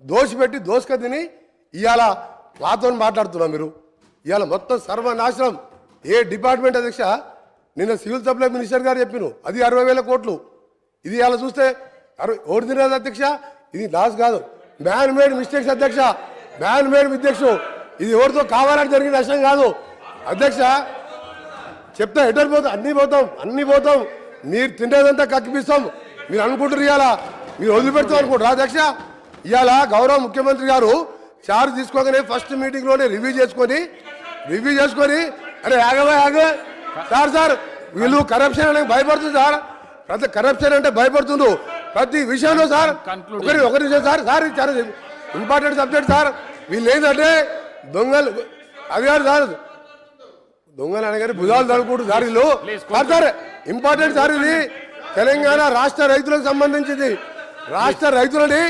దోషిపెట్టి దోసుక తిని ఇవాళ మాతో మాట్లాడుతున్నాం. మీరు ఇవాళ మొత్తం సర్వనాశనం. ఏ డిపార్ట్మెంట్ అధ్యక్ష నిన్న సివిల్ సప్లై మినిస్టర్ గారు చెప్పిను అది 60,000 కోట్లు. ఇది ఇవాళ చూస్తే ఓడి తినదు అధ్యక్ష. ఇది లాస్ కాదు, మ్యాన్ మేడ్ మిస్టేక్స్ అధ్యక్ష, మ్యాన్ మేడ్ మిస్టేక్స్. ఇది ఎవరితో కావాలని జరిగిన నష్టం కాదు అధ్యక్ష. చెప్తా ఎటర్ పోతాం, అన్ని పోతాం. మీరు తినేదంతా కక్కిపిస్తాం. మీరు అనుకుంటారు ఇవాళ మీరు వదిలిపెడతాం అనుకుంటారు అధ్యక్ష. ఇవాళ గౌరవ ముఖ్యమంత్రి గారు చార్జ్ తీసుకోగానే ఫస్ట్ మీటింగ్లోనే రివ్యూ చేసుకొని అరే ఆగ సార్ వీళ్ళు కరప్షన్ అంటే భయపడుతుంది సార్. ప్రతి కరప్షన్ అంటే భయపడుతుండ్రు ప్రతి విషయంలో సార్. ఒక నిమిషం సార్ చాలా ఇంపార్టెంట్ సబ్జెక్ట్ సార్. వీళ్ళు ఏంటంటే దొంగలు అది కాదు సార్, దొంగలు అనగానే భుజాలు తడుకుంటారు సార్ వీళ్ళు. సార్ ఇంపార్టెంట్ సార్ ఇది తెలంగాణ రాష్ట్ర రైతులకు సంబంధించింది. రాష్ట్ర రైతులని